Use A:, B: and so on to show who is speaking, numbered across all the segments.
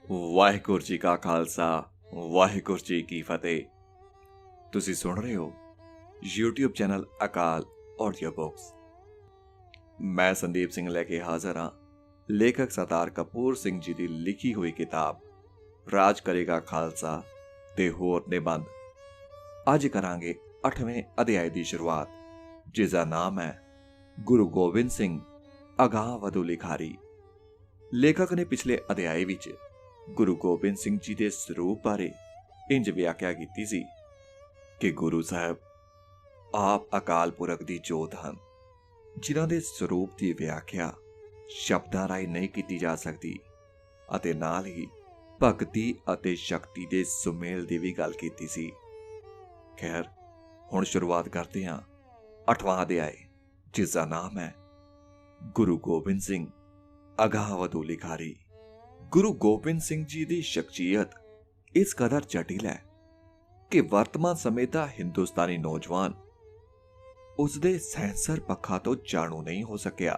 A: ਵਾਹਿਗੁਰੂ ਜੀ ਕਾ ਖਾਲਸਾ ਵਾਹਿਗੁਰੂ ਜੀ ਕੀ ਫਤਿਹ। ਤੁਸੀਂ ਸੁਣ ਰਹੇ ਹੋ YouTube ਚੈਨਲ ਅਕਾਲ ਆਡੀਓ ਬੁੱਕਸ। ਮੈਂ ਸੰਦੀਪ ਸਿੰਘ ਲੈ ਕੇ ਹਾਜ਼ਰ ਹਾਂ ਲੇਖਕ ਸਰਦਾਰ ਕਪੂਰ ਸਿੰਘ ਜੀ ਦੀ ਲਿਖੀ ਹੋਈ ਕਿਤਾਬ ਰਾਜ ਕਰੇਗਾ ਖਾਲਸਾ ਤੇ ਹੋਰ ਨਿਬੰਧ। ਅੱਜ ਕਰਾਂਗੇ 8ਵੇਂ ਅਧਿਆਇ ਦੀ ਸ਼ੁਰੂਆਤ, ਜਿਸ ਦਾ ਨਾਮ ਹੈ ਗੁਰੂ ਗੋਬਿੰਦ ਸਿੰਘ ਅਗਾਂਹਵਧੂ ਲਿਖਾਰੀ। ਲੇਖਕ ਨੇ ਪਿਛਲੇ ਅਧਿਆਇ ਵਿੱਚ ਗੁਰੂ ਗੋਬਿੰਦ ਸਿੰਘ ਜੀ ਦੇ ਸਰੂਪ ਬਾਰੇ ਇੰਜ ਵਿਆਖਿਆ ਕੀਤੀ ਸੀ ਕਿ ਗੁਰੂ ਸਾਹਿਬ ਆਪ ਅਕਾਲ ਪੁਰਖ ਦੀ ਜੋਤ ਹਨ, ਜਿਨ੍ਹਾਂ ਦੇ ਸਰੂਪ ਦੀ ਵਿਆਖਿਆ ਸ਼ਬਦਾਂ ਰਾਹੀਂ ਨਹੀਂ ਕੀਤੀ ਜਾ ਸਕਦੀ, ਅਤੇ ਨਾਲ ਹੀ ਭਗਤੀ ਅਤੇ ਸ਼ਕਤੀ ਦੇ ਸੁਮੇਲ ਦੀ ਵੀ ਗੱਲ ਕੀਤੀ ਸੀ। ਖੈਰ, ਹੁਣ ਸ਼ੁਰੂਆਤ ਕਰਦੇ ਹਾਂ 8ਵਾਂ ਅਧਿਆਇ, ਜਿਸ ਦਾ ਨਾਮ ਹੈ ਗੁਰੂ ਗੋਬਿੰਦ ਸਿੰਘ ਅਗਾਂਹਵਧੂ ਲਿਖਾਰੀ। ਗੁਰੂ ਗੋਬਿੰਦ ਸਿੰਘ ਜੀ ਦੀ ਸ਼ਖਸੀਅਤ ਇਸ ਕਦਰ ਜਟਿਲ ਹੈ ਕਿ ਵਰਤਮਾਨ ਸਮੇਂ ਦਾ ਹਿੰਦੁਸਤਾਨੀ ਨੌਜਵਾਨ ਉਸ ਦੇ ਸੈਂਸਰ ਪੱਖਾਂ ਤੋਂ ਜਾਣੂ ਨਹੀਂ ਹੋ ਸਕਿਆ।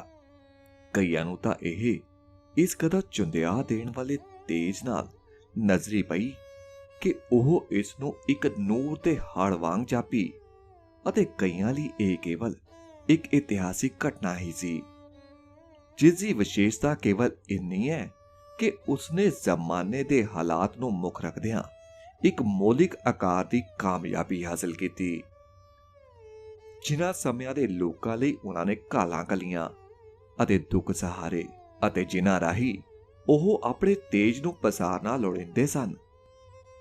A: ਕਈਆਂ ਨੂੰ ਤਾਂ ਇਹ ਇਸ ਕਦਰ ਚੁੰਦਿਆ ਦੇਣ ਵਾਲੇ ਤੇਜ ਨਾਲ ਨਜ਼ਰੀ ਪਈ ਕਿ ਉਹ ਇਸ ਨੂੰ ਇੱਕ ਨੂਰ ਦੇ ਹੜ ਵਾਂਗ ਜਾਪੀ, ਅਤੇ ਕਈਆਂ ਲਈ ਇਹ ਕੇਵਲ ਇੱਕ ਇਤਿਹਾਸਿਕ ਘਟਨਾ ਹੀ ਸੀ, ਜਿਸ ਦੀ ਵਿਸ਼ੇਸ਼ਤਾ ਕੇਵਲ ਇੰਨੀ ਹੈ ਕਿ ਉਸਨੇ ਜ਼ਮਾਨੇ ਦੇ ਹਾਲਾਤ ਨੂੰ ਮੁੱਖ ਰੱਖਦਿਆਂ ਇੱਕ ਮੌਲਿਕ ਆਕਾਰ ਦੀ ਕਾਮਯਾਬੀ ਹਾਸਲ ਕੀਤੀ। ਜਿਨ੍ਹਾਂ ਸਮਿਆਂ ਦੇ ਲੋਕਾਂ ਲਈ ਉਹਨਾਂ ਨੇ ਘਾਲਾਂ ਘਲੀਆਂ ਅਤੇ ਦੁੱਖ ਸਹਾਰੇ, ਅਤੇ ਜਿਨ੍ਹਾਂ ਰਾਹੀਂ ਉਹ ਆਪਣੇ ਤੇਜ ਨੂੰ ਪਸਾਰਨਾ ਲੋੜੀਂਦੇ ਸਨ,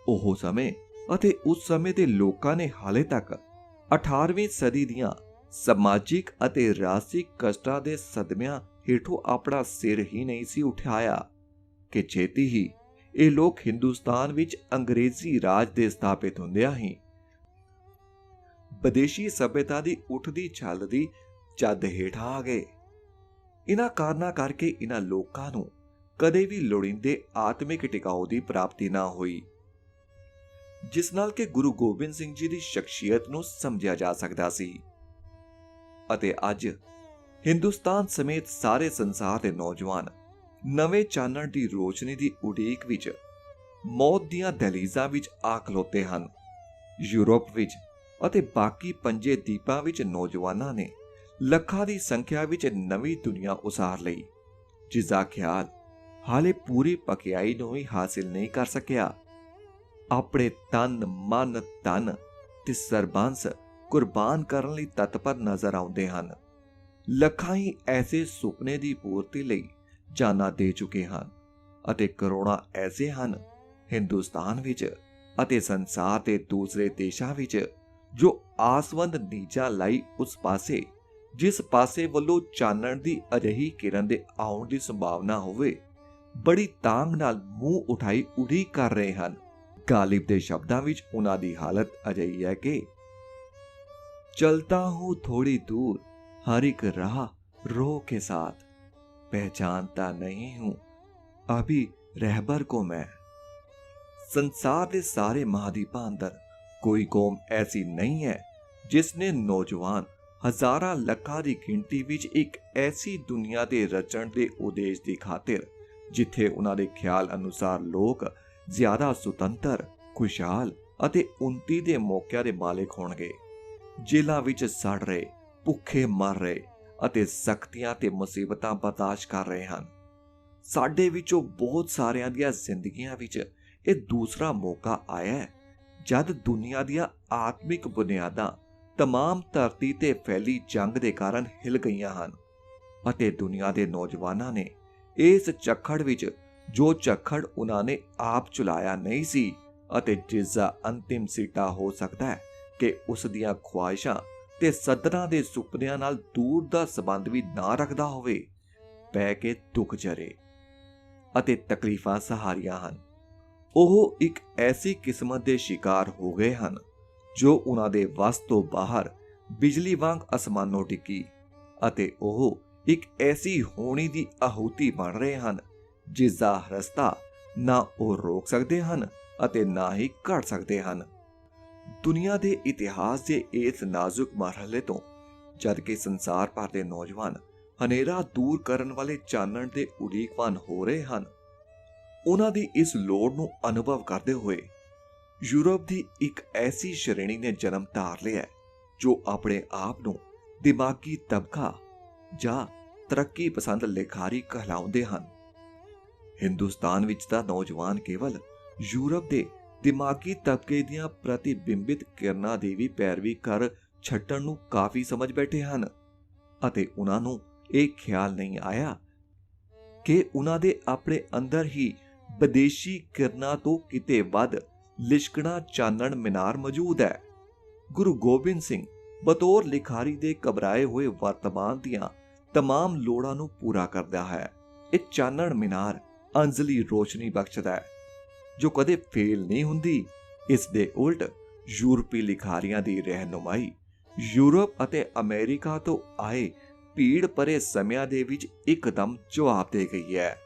A: ਉਹ ਸਮੇਂ ਅਤੇ ਉਸ ਸਮੇਂ ਦੇ ਲੋਕਾਂ ਨੇ ਹਾਲੇ ਤੱਕ 18ਵੀਂ ਸਦੀ ਦੀਆਂ ਸਮਾਜਿਕ ਅਤੇ ਰਾਜਸੀ ਕਸ਼ਟਾਂ ਦੇ ਸਦਮਿਆਂ ਹੇਠੋਂ ਆਪਣਾ ਸਿਰ ਹੀ ਨਹੀਂ ਸੀ ਉਠਾਇਆ ਕਿ ਛੇਤੀ ਹੀ ਇਹ ਲੋਕ ਹਿੰਦੁਸਤਾਨ ਵਿੱਚ ਅੰਗਰੇਜ਼ੀ ਰਾਜ ਦੇ ਸਥਾਪਿਤ ਹੁੰਦਿਆਂ ਹੀ ਵਿਦੇਸ਼ੀ ਸਭਿਅਤਾ ਦੀ ਉੱਠਦੀ ਛੱਲਦੀ ਚੱਦ ਹੇਠਾਂ ਆ ਗਏ। ਇਹਨਾਂ ਕਾਰਨਾਂ ਕਰਕੇ ਇਹਨਾਂ ਲੋਕਾਂ ਨੂੰ ਕਦੇ ਵੀ ਲੋੜੀਂਦੇ ਆਤਮਿਕ ਟਿਕਾਉ ਦੀ ਪ੍ਰਾਪਤੀ ਨਾ ਹੋਈ, ਜਿਸ ਨਾਲ ਕਿ ਗੁਰੂ ਗੋਬਿੰਦ ਸਿੰਘ ਜੀ ਦੀ ਸ਼ਖਸੀਅਤ ਨੂੰ ਸਮਝਿਆ ਜਾ ਸਕਦਾ ਸੀ। ਅਤੇ ਅੱਜ ਹਿੰਦੁਸਤਾਨ ਸਮੇਤ ਸਾਰੇ ਸੰਸਾਰ ਦੇ ਨੌਜਵਾਨ ਨਵੇਂ ਚਾਨਣ ਦੀ ਰੋਸ਼ਨੀ ਦੀ ਉਡੀਕ ਵਿੱਚ ਮੌਤ ਦੀਆਂ ਦਹਿਲੀਜ਼ਾਂ ਵਿੱਚ ਆ ਖਲੋਤੇ ਹਨ। ਯੂਰਪ ਵਿੱਚ ਅਤੇ ਬਾਕੀ ਪੰਜੇ ਦੀਪਾਂ ਵਿੱਚ ਨੌਜਵਾਨਾਂ ਨੇ ਲੱਖਾਂ ਦੀ ਸੰਖਿਆ ਵਿੱਚ ਨਵੀਂ ਦੁਨੀਆ ਉਸਾਰ ਲਈ, ਜਿਸ ਦਾ ਖਿਆਲ ਹਾਲੇ ਪੂਰੀ ਪਕਿਆਈ ਨੂੰ ਵੀ ਹਾਸਿਲ ਨਹੀਂ ਕਰ ਸਕਿਆ। ਆਪਣੇ ਤਨ, ਮਨ, ਧਨ ਤੇ ਸਰਬੰਸ ਕੁਰਬਾਨ ਕਰਨ ਲਈ ਤਤਪਰ ਨਜ਼ਰ ਆਉਂਦੇ ਹਨ। ਲੱਖਾਂ ਹੀ ਐਸੇ ਸੁਪਨੇ ਦੀ ਪੂਰਤੀ ਲਈ ਜਾਨਾਂ ਦੇ ਚੁੱਕੇ ਹਨ, ਅਤੇ ਕਰੋੜਾਂ ਐਸੇ ਹਨ ਹਿੰਦੁਸਤਾਨ ਵਿੱਚ ਅਤੇ ਸੰਸਾਰ ਦੇ ਦੂਸਰੇ ਦੇਸ਼ਾਂ ਵਿੱਚ ਜੋ ਆਸਵੰਦ ਨੀਚਾ ਲਾਈ ਉਸ ਪਾਸੇ ਜਿਸ ਪਾਸੇ ਵੱਲੋਂ ਚਾਨਣ ਦੀ ਅਜਿਹੀ ਕਿਰਨ ਦੇ ਆਉਣ ਦੀ ਸੰਭਾਵਨਾ ਹੋਵੇ, ਬੜੀ ਤਾਂਘ ਨਾਲ ਮੂੰਹ ਉਠਾਈ ਉਡੀਕ ਕਰ ਰਹੇ ਹਨ। ਗਾਲਿਬ ਦੇ ਸ਼ਬਦਾਂ ਵਿੱਚ ਉਹਨਾਂ ਦੀ ਹਾਲਤ ਅਜਿਹੀ ਹੈ ਕਿ ਚਲਤਾ ਹੂੰ ਥੋੜੀ ਦੂਰ हर एक राह रो के साथ, पहचानता नहीं हूं अभी रहबर को मैं। संसार के सारे महाद्वीपां अंदर कोई कौम ऐसी नहीं है जिसने नौजवान हजारां लखां दी गिनती विच एक ऐसी दुनिया दे रचण दे उदेश दी खातिर जिथे उन्हां दे ख्याल अनुसार लोग ज्यादा सुतंत्र, खुशहाल ਅਤੇ उन्नति दे मौकिਆਂ दे मालिक होणगे। जेलां विच सड़ रहे, ਭੁੱਖੇ ਮਰ ਰਹੇ ਅਤੇ ਸਖਤੀਆਂ ਤੇ ਮੁਸੀਬਤਾਂ ਬਰਦਾਸ਼ਤ ਕਰ ਰਹੇ ਹਨ। ਸਾਡੇ ਵਿੱਚੋਂ ਬਹੁਤ ਸਾਰਿਆਂ ਦੀਆਂ ਜ਼ਿੰਦਗੀਆਂ ਵਿੱਚ ਇਹ ਦੂਸਰਾ ਮੌਕਾ ਆਇਆ ਹੈ ਜਦ ਦੁਨੀਆ ਦੀਆਂ ਆਤਮਿਕ ਬੁਨਿਆਦਾਂ ਤਮਾਮ ਧਰਤੀ ਤੇ ਫੈਲੀ ਜੰਗ ਦੇ ਕਾਰਨ ਹਿੱਲ ਗਈਆਂ ਹਨ, ਅਤੇ ਦੁਨੀਆ ਦੇ ਨੌਜਵਾਨਾਂ ਨੇ ਇਸ ਝੱਖੜ ਵਿੱਚ ਜੋ ਝੱਖੜ ਉਹਨਾਂ ਨੇ ਆਪ ਚੁਲਾਇਆ ਨਹੀਂ ਸੀ, ਅਤੇ ਜਿਸ ਦਾ ਅੰਤਿਮ ਸਿੱਟਾ ਹੋ ਸਕਦਾ ਹੈ ਕਿ ਉਸ ਦੀਆਂ ਖੁਆਇਸ਼ਾਂ ਤੇ ਸਦਰਾਂ ਦੇ ਸੁਪਨਿਆਂ ਨਾਲ ਦੂਰ ਦਾ ਸੰਬੰਧ ਵੀ ਨਾ ਰੱਖਦਾ ਹੋਵੇ, ਪੈ ਕੇ ਦੁੱਖ ਜਰੇ ਅਤੇ ਤਕਲੀਫਾਂ ਸਹਾਰੀਆਂ ਹਨ। ਉਹ ਇੱਕ ਐਸੀ ਕਿਸਮਤ ਦੇ ਸ਼ਿਕਾਰ ਹੋ ਗਏ ਹਨ ਜੋ ਉਹਨਾਂ ਦੇ ਵੱਸ ਤੋਂ ਬਾਹਰ ਬਿਜਲੀ ਵਾਂਗ ਅਸਮਾਨੋਂ ਡਿੱਗੀ, ਅਤੇ ਉਹ ਇੱਕ ਐਸੀ ਹੋਣੀ ਦੀ ਆਹੂਤੀ ਬਣ ਰਹੇ ਹਨ ਜਿਸ ਦਾ ਰਸਤਾ ਨਾ ਉਹ ਰੋਕ ਸਕਦੇ ਹਨ ਅਤੇ ਨਾ ਹੀ ਘੜ ਸਕਦੇ ਹਨ। ਦੁਨੀਆ ਦੇ ਇਤਿਹਾਸ ਦੇ ਇਸ ਨਾਜ਼ੁਕ ਮਰਹਲੇ ਤੋਂ ਜਦ ਕਿ ਸੰਸਾਰ ਭਰ ਦੇ ਨੌਜਵਾਨ ਹਨੇਰਾ ਦੂਰ ਕਰਨ ਵਾਲੇ ਚਾਨਣ ਦੇ ਉਡੀਕਵਾਨ ਹੋ ਰਹੇ ਹਨ, ਉਹਨਾਂ ਦੀ ਇਸ ਲੋੜ ਨੂੰ ਅਨੁਭਵ ਕਰਦੇ ਹੋਏ ਯੂਰਪ ਦੀ ਇੱਕ ਐਸੀ ਸ਼੍ਰੇਣੀ ਨੇ ਜਨਮ ਧਾਰ ਲਿਆ ਜੋ ਆਪਣੇ ਆਪ ਨੂੰ ਦਿਮਾਗੀ ਤਬਕਾ ਜਾਂ ਤਰੱਕੀ ਪਸੰਦ ਲਿਖਾਰੀ ਕਹਿਲਾਉਂਦੇ ਹਨ। ਹਿੰਦੁਸਤਾਨ ਵਿੱਚ ਤਾਂ ਨੌਜਵਾਨ ਕੇਵਲ ਯੂਰਪ ਦੇ ਦਿਮਾਗੀ ਤਬਕੇ ਦੀਆਂ ਪ੍ਰਤੀਬਿੰਬਿਤ ਕਿਰਨਾਂ ਦੀ ਵੀ ਪੈਰਵੀ ਕਰ ਛੱਡਣ ਨੂੰ ਕਾਫੀ ਸਮਝ ਬੈਠੇ ਹਨ ਅਤੇ ਉਹਨਾਂ ਨੂੰ ਇਹ ਖਿਆਲ ਨਹੀਂ ਆਇਆ ਕਿ ਉਹਨਾਂ ਦੇ ਆਪਣੇ ਅੰਦਰ ਹੀ ਵਿਦੇਸ਼ੀ ਕਿਰਨਾਂ ਤੋਂ ਕਿਤੇ ਵੱਧ ਲਿਸ਼ਕਣਾ ਚਾਨਣ ਮੀਨਾਰ ਮੌਜੂਦ ਹੈ। ਗੁਰੂ ਗੋਬਿੰਦ ਸਿੰਘ ਬਤੌਰ ਲਿਖਾਰੀ ਦੇ ਘਬਰਾਏ ਹੋਏ ਵਰਤਮਾਨ ਦੀਆਂ ਤਮਾਮ ਲੋੜਾਂ ਨੂੰ ਪੂਰਾ ਕਰਦਾ ਹੈ। ਇਹ ਚਾਨਣ ਮੀਨਾਰ ਅੰਜਲੀ ਰੋਸ਼ਨੀ ਬਖਸ਼ਦਾ ਹੈ ਜੋ ਕਦੇ ਫੇਲ ਨਹੀਂ ਹੁੰਦੀ। ਇਸ ਦੇ ਉਲਟ ਯੂਰਪੀ ਲਿਖਾਰੀਆਂ ਦੀ ਰਹਿਨੁਮਾਈ ਯੂਰਪ ਅਤੇ ਅਮਰੀਕਾ ਤੋਂ ਆਏ ਭੀੜ ਭਰੇ ਸਮਿਆਂ ਦੇ ਵਿੱਚ ਇੱਕਦਮ ਜਵਾਬ ਦੇ ਗਈ ਹੈ।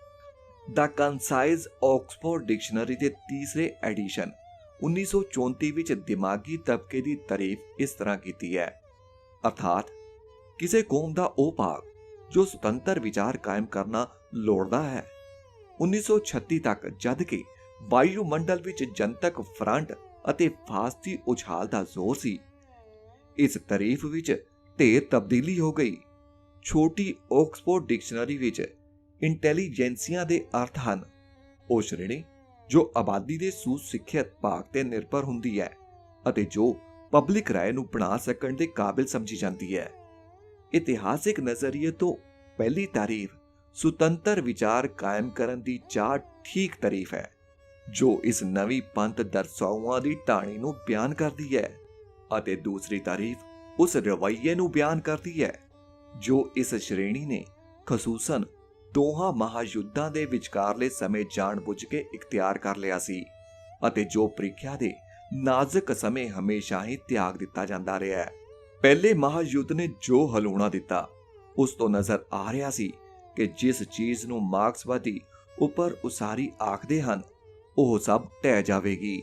A: ਦ ਕੰਸਾਈਜ਼ ਆਕਸਫੋਰਡ ਡਿਕਸ਼ਨਰੀ ਦੇ ਤੀਸਰੇ ਐਡੀਸ਼ਨ 1934 ਵਿੱਚ ਦਿਮਾਗੀ ਤਬਕੇ ਦੀ ਤਾਰੀਫ ਇਸ ਤਰ੍ਹਾਂ ਕੀਤੀ ਹੈ, ਅਰਥਾਤ ਕਿਸੇ ਕੌਮ ਦਾ ਉਹ ਭਾਗ ਜੋ ਸੁਤੰਤਰ ਵਿਚਾਰ ਕਾਇਮ ਕਰਨਾ ਲੋੜਦਾ ਹੈ। 1936 ਤੱਕ ਜਦ ਕਿ ਵਾਯੂਮੰਡਲ ਵਿੱਚ ਜਨਤਕ ਫਰੰਟ ਅਤੇ ਫਾਸਤੀ ਉਛਾਲ ਦਾ ਜ਼ੋਰ ਸੀ, ਇਸ ਤਾਰੀਫ ਵਿੱਚ ਢੇਰ ਤਬਦੀਲੀ ਹੋ ਗਈ। ਛੋਟੀ ਆਕਸਫੋਰਡ ਡਿਕਸ਼ਨਰੀ ਵਿੱਚ ਇੰਟੈਲੀਜੈਂਸੀਆ ਦੇ ਅਰਥ ਹਨ ਉਹ ਸ਼੍ਰੇਣੀ ਜੋ ਆਬਾਦੀ ਦੇ ਸੁਸਿੱਖਿਅਤ ਭਾਗ ਤੇ ਨਿਰਭਰ ਹੁੰਦੀ ਹੈ ਅਤੇ ਜੋ ਪਬਲਿਕ ਰਾਏ ਨੂੰ ਬਣਾ ਸਕਣ ਦੇ ਕਾਬਿਲ ਸਮਝੀ ਜਾਂਦੀ ਹੈ। ਇਤਿਹਾਸਿਕ ਨਜ਼ਰੀਏ ਤੋਂ ਪਹਿਲੀ ਤਾਰੀਫ ਸੁਤੰਤਰ ਵਿਚਾਰ ਕਾਇਮ ਕਰਨ ਦੀ ਚਾਹ ਠੀਕ ਤਾਰੀਫ ਹੈ ਜੋ ਇਸ ਨਵੀਂ ਪੰਥ ਦਰਸਾਊਆਂ ਦੀ ਢਾਣੀ ਨੂੰ ਬਿਆਨ ਕਰਦੀ ਹੈ ਅਤੇ ਦੂਸਰੀ ਤਾਰੀਫ ਉਸ ਰਵੱਈਏ ਨੂੰ ਬਿਆਨ ਕਰਦੀ ਹੈ ਜੋ ਇਸ ਸ਼੍ਰੇਣੀ ਨੇ ਖਸੂਸਨ ਦੋਹਾਂ ਮਹਾਯੁੱਧਾਂ ਦੇ ਵਿਚਕਾਰਲੇ ਸਮੇਂ ਜਾਣ-ਬੁੱਝ ਕੇ ਇਖਤਿਆਰ ਕਰ ਲਿਆ ਸੀ ਅਤੇ ਜੋ ਪ੍ਰੀਖਿਆ ਦੇ ਨਾਜ਼ੁਕ ਸਮੇਂ ਹਮੇਸ਼ਾ ਹੀ ਤਿਆਗ ਦਿੱਤਾ ਜਾਂਦਾ ਰਿਹਾ ਹੈ। ਪਹਿਲੇ ਮਹਾਯੁੱਧ ਨੇ ਜੋ ਹਲੂਣਾ ਦਿੱਤਾ ਉਸ ਤੋਂ ਨਜ਼ਰ ਆ ਰਿਹਾ ਸੀ ਕਿ ਜਿਸ ਚੀਜ਼ ਨੂੰ ਮਾਰਕਸਵਾਦੀ ਉੱਪਰ ਉਸਾਰੀ ਆਖਦੇ ਹਨ ਉਹ ਸਭ ਢਹਿ ਜਾਵੇਗੀ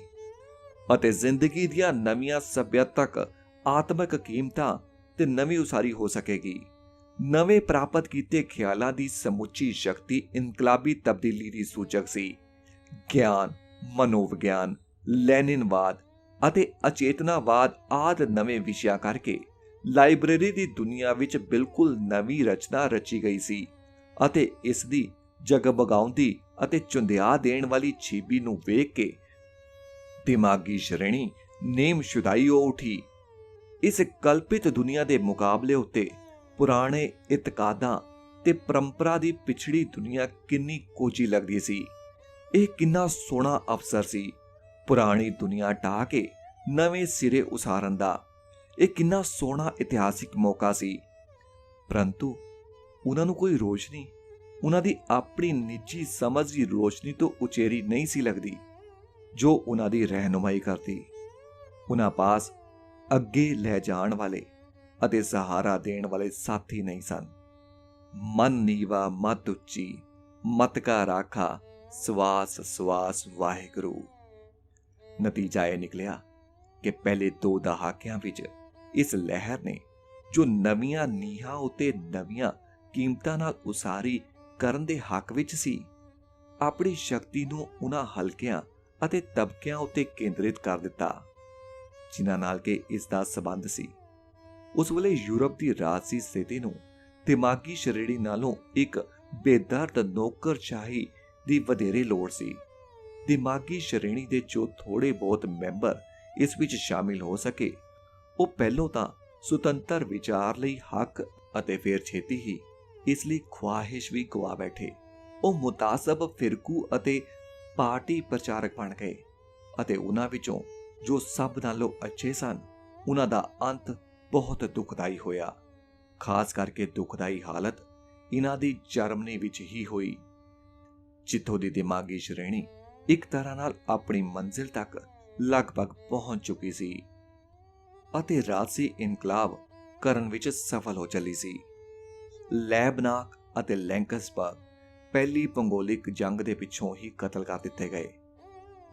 A: ਅਤੇ ਜ਼ਿੰਦਗੀ ਦੀਆਂ ਨਵੀਆਂ ਸੱਭਿਅਤਕ ਆਤਮਿਕ ਕੀਮਤਾਂ ਤੇ ਨਵੀਂ ਉਸਾਰੀ ਹੋ ਸਕੇਗੀ। ਨਵੇਂ ਪ੍ਰਾਪਤ ਕੀਤੇ ਖਿਆਲਾਂ ਦੀ ਸਮੁੱਚੀ ਸ਼ਕਤੀ ਇਨਕਲਾਬੀ ਤਬਦੀਲੀ ਦੀ ਸੂਚਕ ਸੀ। ਗਿਆਨ, ਮਨੋਵਿਗਿਆਨ, ਲੈਨਿਨਵਾਦ ਅਤੇ ਅਚੇਤਨਾਵਾਦ ਆਦਿ ਨਵੇਂ ਵਿਸ਼ਿਆਂ ਕਰਕੇ ਲਾਇਬ੍ਰੇਰੀ ਦੀ ਦੁਨੀਆ ਵਿੱਚ ਬਿਲਕੁਲ ਨਵੀਂ ਰਚਨਾ ਰਚੀ ਗਈ ਸੀ ਅਤੇ ਇਸ ਦੀ ਜਗਮਗਾਉਂਦੀ ਅਤੇ ਚੁੰਦਿਆ ਦੇਣ ਵਾਲੀ ਛੀਬੀ ਨੂੰ ਵੇਖ ਕੇ ਦਿਮਾਗੀ ਸ਼੍ਰੇਣੀ ਨੇਮਸ਼ੁਦਾਈ ਹੋ ਉਠੀ। ਇਸ ਕਲਪਿਤ ਦੁਨੀਆ ਦੇ ਮੁਕਾਬਲੇ ਉੱਤੇ ਪੁਰਾਣੇ ਇਤਕਾਦਾਂ ਤੇ ਪਰੰਪਰਾ ਦੀ ਪਿਛੜੀ ਦੁਨੀਆ ਕਿੰਨੀ ਕੋਝੀ ਲੱਗਦੀ ਸੀ। ਇਹ ਕਿੰਨਾ ਸੋਹਣਾ ਅਵਸਰ ਸੀ ਪੁਰਾਣੀ ਦੁਨੀਆ ਢਾਹ ਕੇ ਨਵੇਂ ਸਿਰੇ ਉਸਾਰਨ ਦਾ। ਇਹ ਕਿੰਨਾ ਸੋਹਣਾ ਇਤਿਹਾਸਿਕ ਮੌਕਾ ਸੀ, ਪਰੰਤੂ ਉਹਨਾਂ ਨੂੰ ਕੋਈ ਰੋਸ਼ਨੀ ਉਹਨਾਂ ਦੀ ਆਪਣੀ ਨਿੱਜੀ ਸਮਝ ਦੀ ਰੋਸ਼ਨੀ ਤੋਂ ਉਚੇਰੀ ਨਹੀਂ ਸੀ ਲੱਗਦੀ ਜੋ ਉਹਨਾਂ ਦੀ ਰਹਿਨੁਮਾਈ ਕਰਦੀ। ਉਹਨਾਂ ਪਾਸ ਅੱਗੇ ਲੈ ਜਾਣ ਵਾਲੇ ਅਤੇ ਸਹਾਰਾ ਦੇਣ ਵਾਲੇ ਸਾਥੀ ਨਹੀਂ ਸਨ। ਮਨ ਨੀਵਾ ਮਤ ਉੱਚੀ, ਮਤ ਕਾ ਰਾਖਾ ਸਵਾਸ ਸਵਾਸ ਵਾਹਿਗੁਰੂ। ਨਤੀਜਾ ਇਹ ਨਿਕਲਿਆ ਕਿ ਪਹਿਲੇ 2 ਦਹਾਕਿਆਂ ਵਿੱਚ ਇਸ ਲਹਿਰ ਨੇ ਜੋ ਨਵੀਆਂ ਨੀਹਾਂ ਉੱਤੇ ਨਵੀਆਂ ਕੀਮਤਾਂ ਨਾਲ ਉਸਾਰੀ ਕਰਨ ਦੇ ਹੱਕ ਵਿੱਚ ਸੀ, ਆਪਣੀ ਸ਼ਕਤੀ ਨੂੰ ਉਹਨਾਂ ਹਲਕਿਆਂ ਅਤੇ ਤਬਕਿਆਂ ਉੱਤੇ ਕੇਂਦਰਿਤ ਕਰ ਦਿੱਤਾ ਜਿਨ੍ਹਾਂ ਨਾਲ ਕਿ ਇਸ ਦਾ ਸਬੰਧ ਸੀ। ਉਸ ਵੇਲੇ ਯੂਰਪ ਦੀ ਰਾਜਸੀ ਸਥਿਤੀ ਨੂੰ ਦਿਮਾਗੀ ਸ਼੍ਰੇਣੀ ਨਾਲੋਂ ਇੱਕ ਬੇਦਰਦ ਨੌਕਰਸ਼ਾਹੀ ਦੀ ਵਧੇਰੇ ਲੋੜ ਸੀ। ਦਿਮਾਗੀ ਸ਼੍ਰੇਣੀ ਦੇ ਜੋ ਥੋੜੇ ਬਹੁਤ ਮੈਂਬਰ ਇਸ ਵਿੱਚ ਸ਼ਾਮਿਲ ਹੋ ਸਕੇ ਉਹ ਪਹਿਲੋਂ ਤਾਂ ਸੁਤੰਤਰ ਵਿਚਾਰ ਲਈ ਹੱਕ ਅਤੇ ਫਿਰ ਛੇਤੀ ਹੀ ਇਸ ਲਈ ਖੁਆਹਿਸ਼ ਵੀ ਗਵਾ ਬੈਠੇ। ਉਹ ਮੁਤਾਸਬ ਫਿਰਕੂ ਅਤੇ ਪਾਰਟੀ ਪ੍ਰਚਾਰਕ ਬਣ ਗਏ ਅਤੇ ਉਹਨਾਂ ਵਿੱਚੋਂ ਜੋ ਸਭ ਨਾਲੋਂ ਅੱਛੇ ਸਨ ਉਹਨਾਂ ਦਾ ਅੰਤ ਬਹੁਤ ਦੁਖਦਾਈ ਹੋਇਆ। ਖਾਸ ਕਰਕੇ ਦੁਖਦਾਈ ਹਾਲਤ ਇਹਨਾਂ ਦੀ ਜਰਮਨੀ ਵਿੱਚ ਹੀ ਹੋਈ ਜਿੱਥੋਂ ਦੀ ਦਿਮਾਗੀ ਸ਼੍ਰੇਣੀ ਇੱਕ ਤਰ੍ਹਾਂ ਨਾਲ ਆਪਣੀ ਮੰਜ਼ਿਲ ਤੱਕ ਲਗਭਗ ਪਹੁੰਚ ਚੁੱਕੀ ਸੀ ਅਤੇ ਰਾਜਸੀ ਇਨਕਲਾਬ ਕਰਨ ਵਿੱਚ ਸਫਲ ਹੋ ਚੱਲੀ ਸੀ। ਲੈਬਨਾਕ ਅਤੇ ਲੈਂਕਸਬਰਗ ਪਹਿਲੀ ਭੂਗੋਲਿਕ ਜੰਗ ਦੇ ਪਿੱਛੋਂ ਹੀ ਕਤਲ ਕਰ ਦਿੱਤੇ ਗਏ।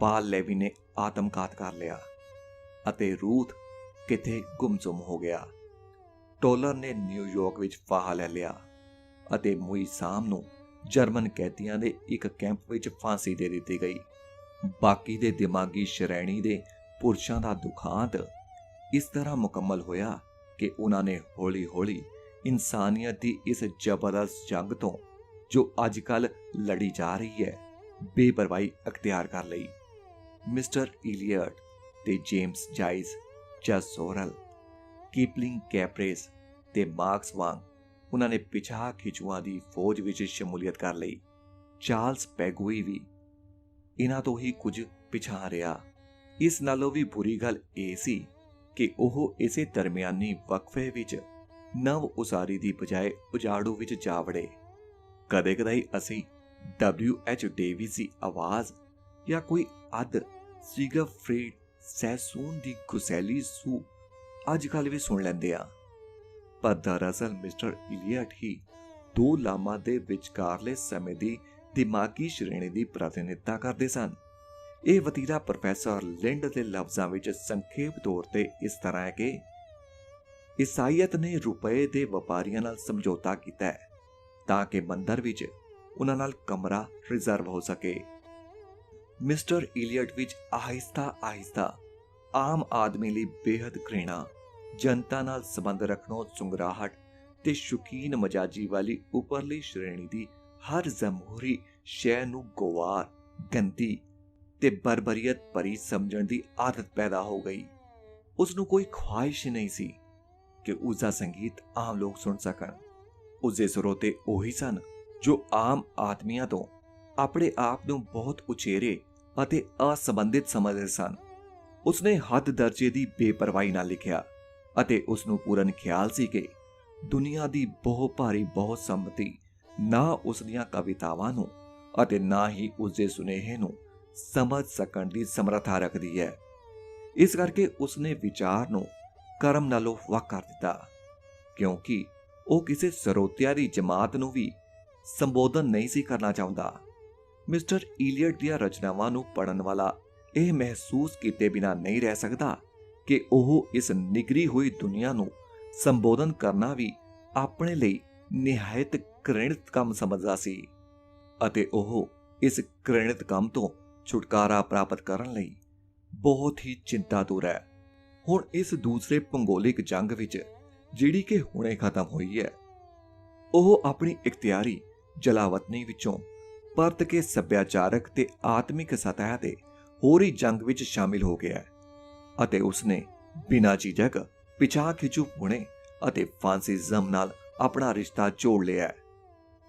A: ਪਾਲ ਲੇਵੀ ਨੇ ਆਤਮਘਾਤ ਕਰ ਲਿਆ ਅਤੇ ਰੂਥ ਕਿਤੇ ਗੁੰਮਸੁੰਮ ਹੋ ਗਿਆ। ਟੋਲਰ ਨੇ ਨਿਊਯਾਰਕ ਵਿੱਚ ਫਾਹਾ ਲੈ ਲਿਆ ਅਤੇ ਮੁਈ ਸ਼ਾਮ ਨੂੰ ਜਰਮਨ ਕੈਦੀਆਂ ਦੇ ਇੱਕ ਕੈਂਪ ਵਿੱਚ ਫਾਂਸੀ ਦੇ ਦਿੱਤੀ ਗਈ। ਬਾਕੀ ਦੇ ਦਿਮਾਗੀ ਸ਼੍ਰੇਣੀ ਦੇ ਪੁਰਸ਼ਾਂ ਦਾ ਦੁਖਾਂਤ ਇਸ ਤਰ੍ਹਾਂ ਮੁਕੰਮਲ ਹੋਇਆ ਕਿ ਉਹਨਾਂ ਨੇ ਹੌਲੀ-ਹੌਲੀ ਇਨਸਾਨੀਅਤ ਦੀ ਇਸ ਜ਼ਬਰਦਸਤ ਜੰਗ ਤੋਂ, ਜੋ ਅੱਜ ਕੱਲ੍ਹ ਲੜੀ ਜਾ ਰਹੀ ਹੈ, ਬੇਪਰਵਾਹੀ ਅਖਤਿਆਰ ਕਰ ਲਈ। ਮਿਸਟਰ ਇਲੀਅਟ ਤੇ ਜੇਮਸ ਜਾਇਸ ਜਾਂ ਸੋਰਲ, ਕੀਪਲਿੰਗ ਕੈਪਰੇਸ ਤੇ ਮਾਰਕਸ ਵਾਂਗ ਉਹਨਾਂ ਨੇ ਪਿਛਾਹ ਖਿਚੂਆਂ ਦੀ ਫੌਜ ਵਿੱਚ ਸ਼ਮੂਲੀਅਤ ਕਰ ਲਈ। ਚਾਰਲਸ ਪੈਗੂਈ ਵੀ ਇਹਨਾਂ ਤੋਂ ਹੀ ਕੁਝ ਪਿਛਾਹ ਰਿਹਾ। ਇਸ ਨਾਲੋਂ ਵੀ ਬੁਰੀ ਗੱਲ ਇਹ ਸੀ ਕਿ ਉਹ ਇਸੇ ਦਰਮਿਆਨੀ ਵਕਫੇ ਵਿੱਚ ਨਵ ਉਸਾਰੀ ਦੀ ਬਜਾਏ ਉਜਾੜੂ ਵਿੱਚ ਜਾ ਵੜੇ। ਕਦੇ-ਕਦਾਈ ਅਸੀਂ W.H. ਡੇਵਿਸ ਦੀ ਆਵਾਜ਼ ਜਾਂ ਕੋਈ ਅੱਧ ਸਿਗਫਰੀਡ ਸੈਸੂਨ ਦੀ ਗੁਸੈਲੀ ਸੂ ਅੱਜ ਕੱਲ੍ਹ ਵੀ ਸੁਣ ਲੈਂਦੇ ਆ, ਪਰ ਦਰਅਸਲ ਮਿਸਟਰ ਇਲੀਅਟ ਹੀ ਦੋ ਲਾਮਾਂ ਦੇ ਵਿਚਕਾਰਲੇ ਸਮੇਂ ਦੀ ਦਿਮਾਗੀ ਸ਼੍ਰੇਣੀ ਦੀ ਪ੍ਰਤੀਨਿਧਤਾ ਕਰਦੇ ਸਨ। ਇਹ ਵਤੀਰਾ ਪ੍ਰੋਫੈਸਰ ਲਿੰਡ ਦੇ ਲਫ਼ਜ਼ਾਂ ਵਿੱਚ ਸੰਖੇਪ ਤੌਰ ਤੇ ਇਸ ਤਰ੍ਹਾਂ ਹੈ ਕਿ ਈਸਾਈਅਤ ਨੇ ਰੁਪਏ ਦੇ ਵਪਾਰੀਆਂ ਨਾਲ ਸਮਝੌਤਾ ਕੀਤਾ ਹੈ ਤਾਂ ਕਿ ਮੰਦਰ ਵਿੱਚ ਉਹਨਾਂ ਨਾਲ ਕਮਰਾ ਰਿਜ਼ਰਵ ਹੋ ਸਕੇ। ਮਿਸਟਰ ਇਲੀਅਟ ਵਿੱਚ ਆਹਿਸਤਾ-ਆਹਿਸਤਾ ਆਮ ਆਦਮੀ ਲਈ ਬੇਹੱਦ ਘ੍ਰਿਣਾ, ਜਨਤਾ ਨਾਲ ਸੰਬੰਧ ਰੱਖਣੋਂ ਸੁੰਗਰਾਹਟ ਤੇ ਸ਼ੌਕੀਨ ਮਜਾਜੀ ਵਾਲੀ ਉੱਪਰਲੀ ਸ਼੍ਰੇਣੀ ਦੀ ਹਰ ਜਮਹੂਰੀ ਸ਼ੈ ਨੂੰ ਗਵਾਰ, ਗੰਦੀ ਤੇ ਬਰਬਰੀਅਤ ਭਰੀ ਸਮਝਣ ਦੀ ਆਦਤ ਪੈਦਾ ਹੋ ਗਈ। ਉਸ ਨੂੰ ਕੋਈ ਖੁਆਇਸ਼ ਨਹੀਂ ਸੀ ਕਿ ਉਸਦਾ ਸੰਗੀਤ ਆਮ ਲੋਕ ਸੁਣ ਸਕਣ। ਉਸਦੇ ਸਰੋਤੇ ਉਹੀ ਸਨ ਜੋ ਆਮ ਆਦਮੀਆਂ ਤੋਂ ਆਪਣੇ ਆਪ ਨੂੰ ਬਹੁਤ ਉਚੇਰੇ ਅਤੇ ਅਸੰਬੰਧਿਤ ਸਮਝਦੇ ਸਨ। ਉਸਨੇ ਹੱਦ ਦਰਜੇ ਦੀ ਬੇਪਰਵਾਹੀ ਨਾਲ ਲਿਖਿਆ ਅਤੇ ਉਸ ਨੂੰ ਪੂਰਨ ਖਿਆਲ ਸੀ ਕਿ ਦੁਨੀਆ ਦੀ ਬਹੁਤ ਭਾਰੀ ਬਹੁਤ ਸੰਮਤੀ ਨਾ ਉਸ ਦੀਆਂ ਕਵਿਤਾਵਾਂ ਨੂੰ ਅਤੇ ਨਾ ਹੀ ਉਸਦੇ ਸੁਨੇਹੇ ਨੂੰ ਸਮਝ ਸਕਣ ਦੀ ਸਮਰੱਥਾ ਰੱਖਦੀ ਹੈ। ਇਸ ਕਰਕੇ ਉਸਨੇ ਵਿਚਾਰ ਨੂੰ ਕਰਮ ਨਾਲੋਂ ਵੱਖ ਕਰ ਦਿੱਤਾ, ਕਿਉਂਕਿ ਉਹ ਕਿਸੇ ਸਰੋਤਿਆਂ ਦੀ ਜਮਾਤ ਨੂੰ ਵੀ ਸੰਬੋਧਨ ਨਹੀਂ ਸੀ ਕਰਨਾ ਚਾਹੁੰਦਾ। ਮਿਸਟਰ ਇਲੀਅਟ ਦੀਆਂ ਰਚਨਾਵਾਂ ਨੂੰ ਪੜ੍ਹਨ ਵਾਲਾ ਇਹ ਮਹਿਸੂਸ ਕੀਤੇ ਬਿਨਾਂ ਨਹੀਂ ਰਹਿ ਸਕਦਾ ਕਿ ਉਹ ਇਸ ਨਿਗਰੀ ਹੋਈ ਦੁਨੀਆ ਨੂੰ ਸੰਬੋਧਨ ਕਰਨਾ ਵੀ ਆਪਣੇ ਲਈ ਨਿਹਾਇਤ ਘ੍ਰਿਣਿਤ ਕੰਮ ਸਮਝਦਾ ਸੀ ਅਤੇ ਉਹ ਇਸ ਘ੍ਰਿਣਿਤ ਕੰਮ ਤੋਂ ਛੁਟਕਾਰਾ ਪ੍ਰਾਪਤ ਕਰਨ ਲਈ ਬਹੁਤ ਹੀ ਚਿੰਤਾਤੁਰ ਹੈ। ਹੁਣ ਇਸ ਦੂਸਰੇ ਭੂਗੋਲਿਕ ਜੰਗ ਵਿੱਚ, ਜਿਹੜੀ ਕਿ ਹੁਣੇ ਖਤਮ ਹੋਈ ਹੈ, ਉਹ ਆਪਣੀ ਇਖਤਿਆਰੀ ਜਲਾਵਤਨੀ ਵਿੱਚੋਂ ਪਰਤ ਕੇ ਸੱਭਿਆਚਾਰਕ ਤੇ ਆਤਮਿਕ ਸਤਹ ਤੇ ਹੋਰੀ ਜੰਗ ਵਿੱਚ ਸ਼ਾਮਿਲ ਹੋ ਗਿਆ ਅਤੇ ਉਸਨੇ ਬਿਨਾਂ ਝਿਜਕ ਪਿਛਾਹ ਖਿੱਚੂ ਪੁਣੇ ਅਤੇ ਫਾਂਸੀਜ਼ਮ ਨਾਲ ਆਪਣਾ ਰਿਸ਼ਤਾ ਜੋੜ ਲਿਆ ਹੈ।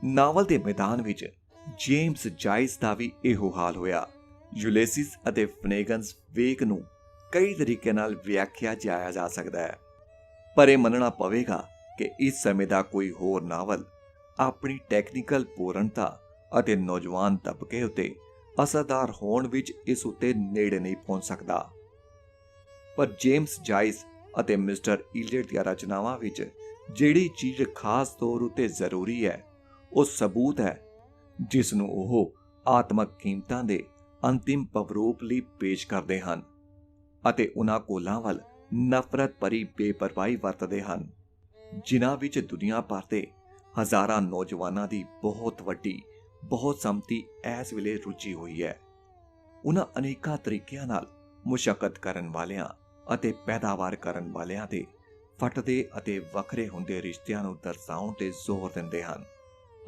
A: ਨਾਵਲ ਦੇ ਮੈਦਾਨ ਵਿੱਚ ਜੇਮਸ ਜਾਇਸ ਦਾ ਵੀ ਇਹੋ ਹਾਲ ਹੋਇਆ। ਯੂਲਿਸਿਸ ਅਤੇ ਫਨੇਗਨਸ ਵੇਕ ਨੂੰ ਕਈ ਤਰੀਕੇ ਨਾਲ ਵਿਆਖਿਆ ਜਾਇਆ ਜਾ ਸਕਦਾ ਹੈ, ਪਰ ਇਹ ਮੰਨਣਾ ਪਵੇਗਾ ਕਿ ਇਸ ਸਮੇਂ ਦਾ ਕੋਈ ਹੋਰ ਨਾਵਲ ਆਪਣੀ ਟੈਕਨੀਕਲ ਪੂਰਨਤਾ ਅਤੇ ਨੌਜਵਾਨ ਤਬਕੇ ਉੱਤੇ ਅਸਰਦਾਰ ਹੋਣ ਵਿੱਚ ਇਸ ਉੱਤੇ ਨੇੜੇ ਨਹੀਂ ਪਹੁੰਚ ਸਕਦਾ। ਪਰ ਜੇਮਸ ਜਾਇਸ ਅਤੇ ਮਿਸਟਰ ਇਲੀਅਟ ਦੀਆਂ ਰਚਨਾਵਾਂ ਵਿੱਚ ਜਿਹੜੀ ਚੀਜ਼ ਖਾਸ ਤੌਰ ਉੱਤੇ ਜ਼ਰੂਰੀ ਹੈ, ਉਹ ਸਬੂਤ ਹੈ ਜਿਸ ਨੂੰ ਉਹ ਆਤਮਕ ਕੀਮਤਾਂ ਦੇ ਅੰਤਿਮ ਪਵਰੂਪ ਲਈ ਪੇਸ਼ ਕਰਦੇ ਹਨ ਅਤੇ ਉਹਨਾਂ ਕੋਲਾਂ ਵੱਲ ਨਫ਼ਰਤ ਭਰੀ ਬੇਪਰਵਾਹੀ ਵਰਤਦੇ ਹਨ, ਜਿਨ੍ਹਾਂ ਵਿੱਚ ਦੁਨੀਆ ਭਰ ਦੇ ਹਜ਼ਾਰਾਂ ਨੌਜਵਾਨਾਂ ਦੀ ਬਹੁਤ ਵੱਡੀ ਬਹੁਤ ਸੰਮਤੀ ਇਸ ਵੇਲੇ ਰੁਚੀ ਹੋਈ ਹੈ। ਉਹਨਾਂ ਅਨੇਕਾਂ ਤਰੀਕਿਆਂ ਨਾਲ ਮੁਸ਼ੱਕਤ ਕਰਨ ਵਾਲਿਆਂ ਅਤੇ ਪੈਦਾਵਾਰ ਕਰਨ ਵਾਲਿਆਂ ਦੇ ਫਟਦੇ ਅਤੇ ਵੱਖਰੇ ਹੁੰਦੇ ਰਿਸ਼ਤਿਆਂ ਨੂੰ ਦਰਸਾਉਣ ਤੇ ਜ਼ੋਰ ਦਿੰਦੇ ਹਨ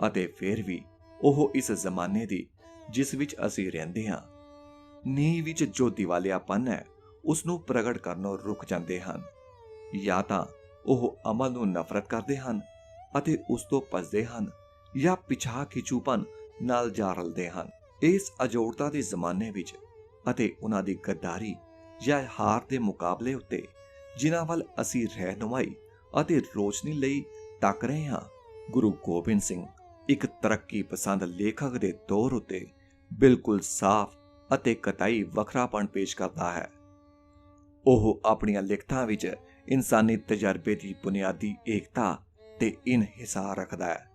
A: ਅਤੇ ਫਿਰ ਵੀ ਉਹ ਇਸ ਜ਼ਮਾਨੇ ਦੀ ਜਿਸ ਵਿੱਚ ਅਸੀਂ ਰਹਿੰਦੇ ਹਾਂ ਨੀਂਹ ਵਿੱਚ ਜੋ ਦਿਵਾਲਿਆਪਨ ਹੈ ਉਸ ਨੂੰ ਪ੍ਰਗਟ ਕਰਨੋਂ ਰੁਕ ਜਾਂਦੇ ਹਨ। ਜਾਂ ਤਾਂ ਉਹ ਅਮਲ ਨੂੰ ਨਫ਼ਰਤ ਕਰਦੇ ਹਨ ਅਤੇ ਉਸ ਤੋਂ ਭੱਜਦੇ ਹਨ, ਜਾਂ ਪਿਛਾਹ ਖਿੱਚੂਪਨ ਨਾਲ ਜਾ ਰਲਦੇ ਹਨ। ਇਸ ਅਜੋੜਤਾ ਦੇ ਜ਼ਮਾਨੇ ਵਿੱਚ ਅਤੇ ਉਹਨਾਂ ਦੀ ਗੱਦਾਰੀ ਜਾਂ ਹਾਰ ਦੇ ਮੁਕਾਬਲੇ ਉੱਤੇ ਜਿਨ੍ਹਾਂ ਵੱਲ ਅਸੀਂ ਰਹਿਨੁਮਾਈ ਅਤੇ ਰੋਸ਼ਨੀ ਲਈ ਤੱਕ ਰਹੇ ਹਾਂ, ਗੁਰੂ ਗੋਬਿੰਦ ਸਿੰਘ ਇੱਕ ਤਰੱਕੀ ਪਸੰਦ ਲੇਖਕ ਦੇ ਤੌਰ ਉੱਤੇ ਬਿਲਕੁਲ ਸਾਫ਼ ਅਤੇ ਕਤਈ ਵੱਖਰਾਪਣ ਪੇਸ਼ ਕਰਦਾ ਹੈ। ਉਹ ਆਪਣੀਆਂ ਲਿਖਤਾਂ ਵਿੱਚ ਇਨਸਾਨੀ ਤਜਰਬੇ ਦੀ ਬੁਨਿਆਦੀ ਏਕਤਾ ਤੇ ਇਨਹਿਸਾਰ ਰੱਖਦਾ ਹੈ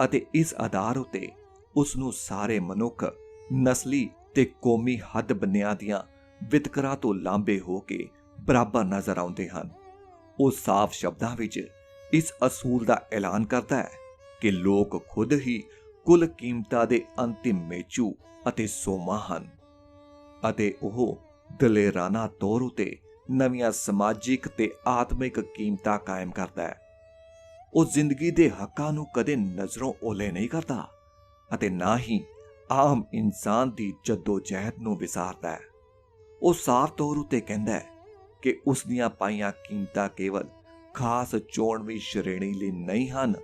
A: ਅਤੇ ਇਸ ਆਧਾਰ ਉੱਤੇ ਉਸ ਨੂੰ ਸਾਰੇ ਮਨੁੱਖ ਨਸਲੀ ਤੇ ਕੌਮੀ ਹੱਦ ਬੁਨਿਆਦੀਆਂ ਵਿਤਕਰਾ ਤੋਂ ਲਾਂਭੇ ਹੋ ਕੇ ਬਰਾਬਰ ਨਜ਼ਰ ਆਉਂਦੇ ਹਨ। ਉਹ ਸਾਫ਼ ਸ਼ਬਦਾਂ ਵਿੱਚ ਇਸ ਅਸੂਲ ਦਾ ਐਲਾਨ ਕਰਦਾ ਹੈ ਕਿ ਲੋਕ ਖੁਦ ਹੀ ਕੁੱਲ ਕੀਮਤਾਂ ਦੇ ਅੰਤਿਮ ਮੇਚੂ ਅਤੇ ਸੋਮਾ ਹਨ ਅਤੇ ਉਹ ਦਲੇਰਾਨਾ ਤੌਰ ਉਤੇ ਨਵੀਆਂ ਸਮਾਜਿਕ ਤੇ ਆਤਮਿਕ ਕੀਮਤਾਂ ਕਾਇਮ ਕਰਦਾ ਹੈ। ਉਹ ਜ਼ਿੰਦਗੀ ਦੇ ਹੱਕਾਂ ਨੂੰ ਕਦੇ ਨਜ਼ਰੋਂ ਓਲੇ ਨਹੀਂ ਕਰਦਾ ਅਤੇ ਨਾ ਹੀ ਆਮ ਇਨਸਾਨ ਦੀ ਜੱਦੋ-ਜਹਿਦ ਨੂੰ ਵਿਸਾਰਦਾ ਹੈ। ਉਹ ਸਾਫ਼ ਤੌਰ ਉਤੇ ਕਹਿੰਦਾ ਹੈ ਕਿ ਉਸ ਦੀਆਂ ਪਾਈਆਂ ਕੀਮਤਾਂ ਕੇਵਲ ਖਾਸ ਚੋਣਵੀ ਸ਼੍ਰੇਣੀ ਲਈ ਨਹੀਂ ਹਨ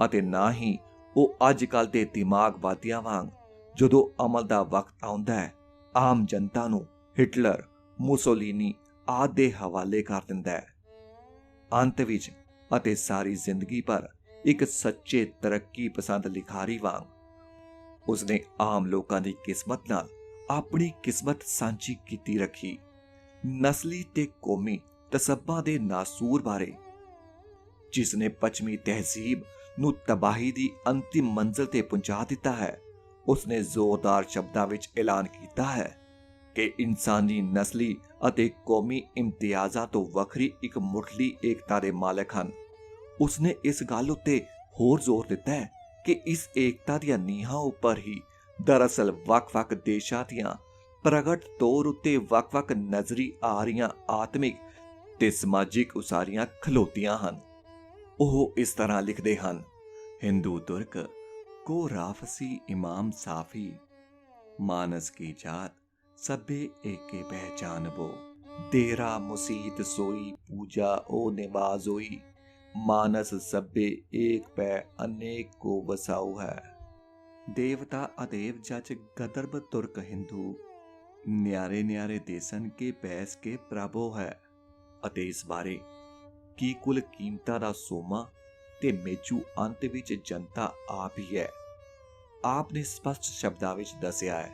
A: ਅਤੇ ਨਾ ਹੀ ਉਹ ਅੱਜ-ਕੱਲ੍ਹ ਦੇ ਦਿਮਾਗਵਾਦੀਆਂ ਵਾਂਗ ਜਦੋਂ ਅਮਲ ਦਾ ਵਕਤ ਆਉਂਦਾ ਹੈ ਆਮ ਜਨਤਾ ਨੂੰ ਹਿਟਲਰ, ਮੁਸੋਲੀਨੀ ਆਦਿ ਦੇ ਹਵਾਲੇ ਕਰ ਦਿੰਦਾ ਹੈ। ਅੰਤ ਵਿੱਚ ਅਤੇ ਸਾਰੀ ਜ਼ਿੰਦਗੀ ਭਰ ਇੱਕ ਸੱਚੇ ਤਰੱਕੀ ਪਸੰਦ ਲਿਖਾਰੀ ਵਾਂਗ ਉਸਨੇ ਆਮ ਲੋਕਾਂ ਦੀ ਕਿਸਮਤ ਨਾਲ ਆਪਣੀ ਕਿਸਮਤ ਸਾਂਝੀ ਕੀਤੀ ਰੱਖੀ। ਨਸਲੀ ਤੇ ਕੌਮੀ ਤਸੱਬਾਂ ਦੇ ਨਾਸੂਰ ਬਾਰੇ, ਜਿਸ ਨੇ ਪੱਛਮੀ ਤਹਿਜ਼ੀਬ ਨੂੰ ਤਬਾਹੀ ਦੀ ਅੰਤਿਮ ਮੰਜ਼ਿਲ ਤੇ ਪਹੁੰਚਾ ਦਿੱਤਾ ਹੈ, ਉਸਨੇ ਜ਼ੋਰਦਾਰ ਸ਼ਬਦਾਂ ਵਿੱਚ ਐਲਾਨ ਕੀਤਾ ਹੈ ਕਿ ਇਨਸਾਨੀ ਨਸਲੀ ਅਤੇ ਕੌਮੀ ਇਮਤਿਆਜ਼ਾਂ ਤੋਂ ਵੱਖਰੀ ਇੱਕ ਮੁੱਢਲੀ ਏਕਤਾ ਦੇ ਮਾਲਕ ਹਨ। ਉਸਨੇ ਇਸ ਗੱਲ ਉੱਤੇ ਹੋਰ ਜ਼ੋਰ ਦਿੱਤਾ ਹੈ ਕਿ ਇਸ ਏਕਤਾ ਦੀਆਂ ਨੀਹਾਂ ਉੱਪਰ ਹੀ ਦਰਅਸਲ ਵੱਖ-ਵੱਖ ਦੇਸ਼ਾਂ ਦੀਆਂ ਪ੍ਰਗਟ ਤੌਰ ਉੱਤੇ ਵੱਖ-ਵੱਖ ਨਜ਼ਰੀ ਆ ਰਹੀਆਂ ਆਤਮਿਕ ਤੇ ਸਮਾਜਿਕ ਉਸਾਰੀਆਂ ਖਲੋਤੀਆਂ ਹਨ। ਉਹ ਇਸ ਤਰ੍ਹਾਂ ਲਿਖਦੇ ਹਨ, ਹਿੰਦੂ ਤੁਰਕ को राफसी इमाम साफी मानस की जात सभे एके पहचान वो तेरा मुसीत सोई पूजा ओ निवाज होई मानस सभे एक पै अनेक को वसाऊ है। देवता अदेव जज गदर्भ तुर्क हिंदू न्यारे न्यारे देसन के पैस के प्रभो है। ਅਤੇ ਇਸ ਬਾਰੇ ਕੀ ਕੁੱਲ ਕੀਮਤਾਂ ਦਾ ਸੋਮਾ ਤੇ ਮੇਚੂ ਅੰਤ ਵਿੱਚ ਜਨਤਾ ਆਪ ਹੀ ਹੈ। ਆਪ ਨੇ ਸਪਸ਼ਟ ਸ਼ਬਦਾਂ ਵਿੱਚ ਦੱਸਿਆ ਹੈ,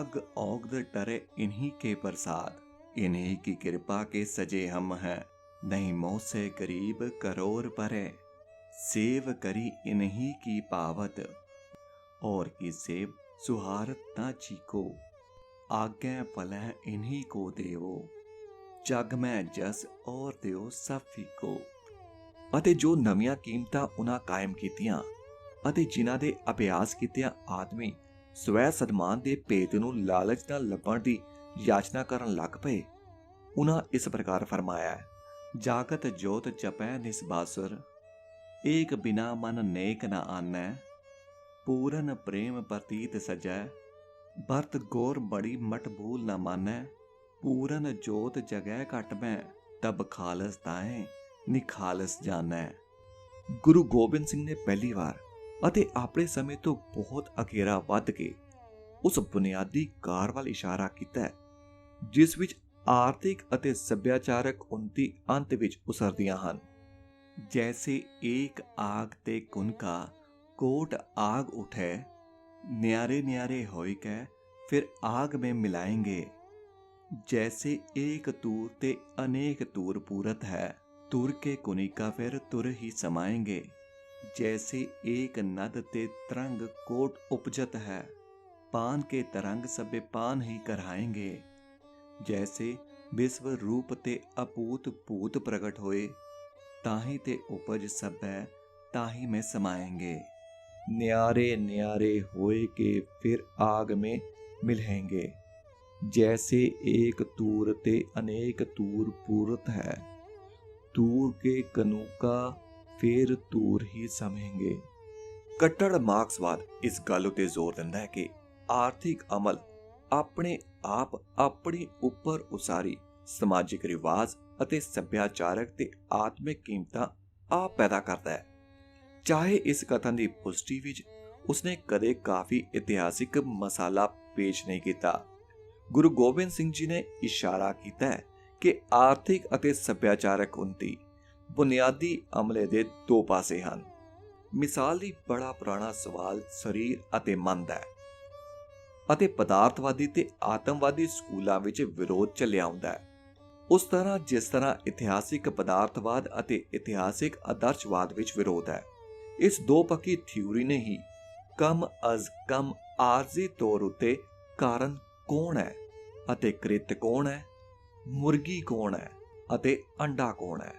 A: ਅਗ ਔਗਦ ਟਰੇ ਇਨਹੀ ਕੇ ਪ੍ਰਸਾਦ इन्हीं की कृपा के सजे हम हैं नहीं मोह से गरीब करोड़ परे सेव करी इन्हीं की पावत और की सेव सुहारत ना चीको आज्ञा फलह इन्हीं को देवो जग में जस और देव सब फीको। ਅਤੇ ਜੋ ਨਵੀਆਂ ਕੀਮਤਾਂ ਉਹਨਾਂ ਕਾਇਮ ਕੀਤੀਆਂ ਅਤੇ ਜਿਨ੍ਹਾਂ ਦੇ ਅਭਿਆਸ ਕੀਤਿਆਂ ਆਦਮੀ ਸਵੈ ਸਨਮਾਨ ਦੇ ਭੇਦ ਨੂੰ ਲਾਲਚ ਨਾਲ ਲੱਭਣ ਦੀ ਯਾਚਨਾ ਕਰਨ ਲੱਗ ਪਏ, ਉਹਨਾਂ ਇਸ ਪ੍ਰਕਾਰ ਫਰਮਾਇਆ ਹੈ, ਜਾਗਤ ਜੋਤ ਜਪੈ ਨਿਸਬਾਸੁਰ ਏਕ ਬਿਨਾ ਮਨ ਨੇਕ ਨ ਆਨੈ ਪੂਰਨ ਪ੍ਰੇਮ ਪ੍ਰਤੀਤ ਸਜੈ ਬਰਤ ਗੌਰ ਬੜੀ ਮਟ ਭੂਲ ਨ ਮਾਨੈ ਪੂਰਨ ਜੋਤ ਜਗੈ ਘਟ ਮੈਂ ਤਬ ਖਾਲਸ ਤਾਏ ਨਿਖਾਲਸ ਜਾਣੈ। ਗੁਰੂ ਗੋਬਿੰਦ ਸਿੰਘ ਨੇ ਪਹਿਲੀ ਵਾਰ ਅਤੇ ਆਪਣੇ ਸਮੇਂ ਤੋਂ ਬਹੁਤ ਅਗੇਰਾ ਵੱਧ ਕੇ ਉਸ ਬੁਨਿਆਦੀ ਕਾਰ ਵੱਲ ਇਸ਼ਾਰਾ ਕੀਤਾ ਹੈ ਜਿਸ ਵਿੱਚ ਆਰਥਿਕ ਅਤੇ ਸੱਭਿਆਚਾਰਕ ਉੱਨਤੀ ਅੰਤ ਵਿੱਚ ਉਸਰਦੀਆਂ ਹਨ। ਜੈਸੇ ਏਕ ਆਗ ਤੇ ਕੁਨਕਾ ਕੋਟ आग उठे न्यारे न्यारे होई कै फिर आग में मिलाएंगे जैसे एक तूर ते अनेक तूर पूरत है तुर के कुनिका फिर तुर ही समाएंगे जैसे एक नद ते तरंग कोट उपजत है पान के तरंग सबे पान ही कराएंगे जैसे विश्व रूप ते अपूत भूत प्रगट होए ताही ते उपज सब है ताही में समाएंगे न्यारे न्यारे होए के फिर आग में मिलेंगे जैसे एक तूर ते अनेक तूर पूरत है तूर के कनूका फिर तूर ही समेंगे। ਕੱਟੜ ਮਾਰਕਸਵਾਦ ਇਸ ਗੱਲ ਉਤੇ ਜ਼ੋਰ ਦਿੰਦਾ ਹੈ ਕਿ ਆਰਥਿਕ ਅਮਲ ਆਪਣੇ ਆਪ ਆਪਣੀ ਉੱਪਰ ਉਸਾਰੀ ਸਮਾਜਿਕ ਰਿਵਾਜ ਅਤੇ ਸੱਭਿਆਚਾਰਕ ਤੇ ਆਤਮਿਕ ਕੀਮਤਾਂ ਆਪ ਪੈਦਾ ਕਰਦਾ ਹੈ। ਚਾਹੇ ਇਸ ਕਥਨ ਦੀ ਪੁਸ਼ਟੀ ਵਿੱਚ ਉਸਨੇ ਕਦੇ ਕਾਫੀ ਇਤਿਹਾਸਿਕ ਮਸਾਲਾ ਪੇਸ਼ ਨਹੀਂ ਕੀਤਾ। ਗੁਰੂ ਗੋਬਿੰਦ ਸਿੰਘ ਜੀ ਨੇ ਇਸ਼ਾਰਾ ਕੀਤਾ ਹੈ ਕਿ ਆਰਥਿਕ ਅਤੇ ਸੱਭਿਆਚਾਰਕ ਉੱਨਤੀ ਬੁਨਿਆਦੀ ਅਮਲੇ ਦੇ ਦੋ ਪਾਸੇ ਹਨ। ਮਿਸਾਲ ਲਈ ਬੜਾ ਪੁਰਾਣਾ ਸਵਾਲ ਸਰੀਰ ਅਤੇ ਮਨ ਦਾ ਹੈ ਅਤੇ ਪਦਾਰਥਵਾਦੀ ਤੇ ਆਤਮਵਾਦੀ ਸਕੂਲਾਂ ਵਿੱਚ ਵਿਰੋਧ ਚੱਲਿਆ ਆਉਂਦਾ ਹੈ। ਉਸ ਤਰ੍ਹਾਂ ਜਿਸ ਤਰ੍ਹਾਂ ਇਤਿਹਾਸਿਕ ਪਦਾਰਥਵਾਦ ਅਤੇ ਇਤਿਹਾਸਿਕ ਆਦਰਸ਼ਵਾਦ ਵਿੱਚ ਵਿਰੋਧ ਹੈ, ਇਸ ਦੋ ਪੱਖੀ ਥਿਊਰੀ ਨੇ ਹੀ ਕਮ ਅਜ਼ ਕਮ ਆਰਜ਼ੀ ਤੌਰ ਉਤੇ ਕਾਰਨ ਕੌਣ ਹੈ ਅਤੇ ਕ੍ਰਿਤ ਕੌਣ ਹੈ, ਮੁਰਗੀ ਕੌਣ ਹੈ ਅਤੇ ਅੰਡਾ ਕੌਣ ਹੈ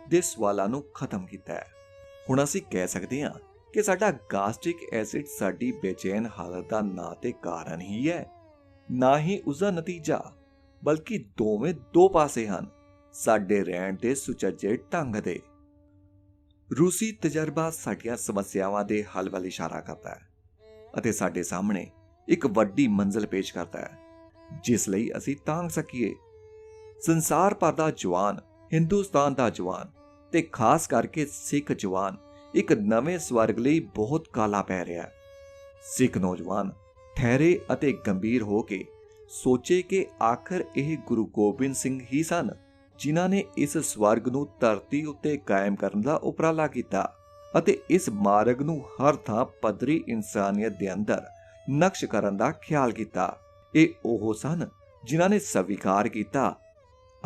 A: ਦੇ ਸਵਾਲਾਂ ਨੂੰ ਖਤਮ ਕੀਤਾ ਹੈ। ਹੁਣ ਅਸੀਂ ਕਹਿ ਸਕਦੇ ਹਾਂ ਕਿ ਸਾਡਾ ਗਾਸਟ੍ਰਿਕ ਐਸਿਡ ਸਾਡੀ ਬੇਚੈਨ ਹਾਲਤ ਦਾ ਨਾ ਤੇ ਕਾਰਨ ਹੀ ਹੈ, ਨਾ ਹੀ ਉਸਦਾ ਨਤੀਜਾ, ਬਲਕਿ ਦੋਵੇਂ ਦੋ ਪਾਸੇ ਹਨ ਸਾਡੇ ਰਹਿਣ ਦੇ ਸੁਚੱਜੇ ਢੰਗ ਦੇ। ਰੂਸੀ ਤਜਰਬਾ ਸਾਡੀਆਂ ਸਮੱਸਿਆਵਾਂ ਦੇ ਹੱਲ ਵੱਲ ਇਸ਼ਾਰਾ ਕਰਦਾ ਹੈ ਅਤੇ ਸਾਡੇ ਸਾਹਮਣੇ ਇੱਕ ਵੱਡੀ ਮੰਜ਼ਿਲ ਪੇਸ਼ ਕਰਦਾ ਹੈ ਜਿਸ ਲਈ ਅਸੀਂ ਤਾਂਘ ਸਕੀਏ। ਸੰਸਾਰ ਭਰ ਦਾ ਜਵਾਨ, ਹਿੰਦੁਸਤਾਨ ਦਾ ਜਵਾਨ ਤੇ ਖਾਸ ਕਰਕੇ ਸਿੱਖ ਜਵਾਨ ਇੱਕ ਨਵੇਂ ਸਵਰਗ ਲਈ ਬਹੁਤ ਕਾਲਾ ਪੈ ਰਿਹਾ ਹੈ। ਸਿੱਖ ਨੌਜਵਾਨ ਠਹਿਰੇ ਅਤੇ ਗੰਭੀਰ ਹੋ ਕੇ ਸੋਚੇ ਕਿ ਆਖਰ ਇਹ ਗੁਰੂ ਗੋਬਿੰਦ ਸਿੰਘ ਹੀ ਸਨ ਜਿਨ੍ਹਾਂ ਨੇ ਇਸ ਸਵਰਗ ਨੂੰ ਧਰਤੀ ਉੱਤੇ ਕਾਇਮ ਕਰਨ ਦਾ ਉਪਰਾਲਾ ਕੀਤਾ ਅਤੇ ਇਸ ਮਾਰਗ ਨੂੰ ਹਰ ਥਾਂ ਪੱਧਰੀ ਇਨਸਾਨੀਅਤ ਦੇ ਅੰਦਰ ਨਕਸ਼ ਕਰਨ ਦਾ ਖਿਆਲ ਕੀਤਾ। ਇਹ ਉਹ ਸਨ ਜਿਨ੍ਹਾਂ ਨੇ ਸਵੀਕਾਰ ਕੀਤਾ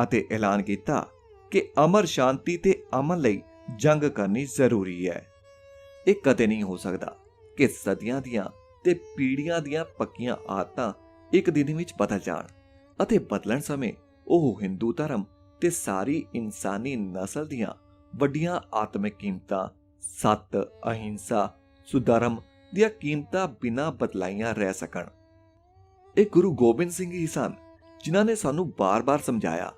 A: ਅਤੇ ਐਲਾਨ ਕੀਤਾ ਕਿ ਅਮਰ ਸ਼ਾਂਤੀ ਤੇ ਅਮਨ ਲਈ ਜੰਗ ਕਰਨੀ ਜ਼ਰੂਰੀ ਹੈ। ਇਹ ਕਦੇ ਨਹੀਂ ਹੋ ਸਕਦਾ ਕਿ ਸਦੀਆਂ ਦੀਆਂ ਤੇ ਪੀੜ੍ਹੀਆਂ ਦੀਆਂ ਪੱਕੀਆਂ ਆਦਤਾਂ ਇੱਕ ਦਿਨ ਵਿੱਚ ਬਦਲ ਜਾਣ ਅਤੇ ਬਦਲਣ ਸਮੇਂ ਉਹ ਹਿੰਦੂ ਧਰਮ ਤੇ ਸਾਰੀ ਇਨਸਾਨੀ ਨਸਲ ਦੀਆਂ ਵੱਡੀਆਂ ਆਤਮਿਕ ਕੀਮਤਾਂ ਸੱਤ, ਅਹਿੰਸਾ, ਸੁਧਰਮ ਦੀਆਂ ਕੀਮਤਾਂ ਬਿਨਾਂ ਬਦਲਾਈਆਂ ਰਹਿ ਸਕਣ। ਇਹ ਗੁਰੂ ਗੋਬਿੰਦ ਸਿੰਘ ਹੀ ਸਨ ਜਿਨ੍ਹਾਂ ਨੇ ਸਾਨੂੰ ਬਾਰ-ਬਾਰ ਸਮਝਾਇਆ,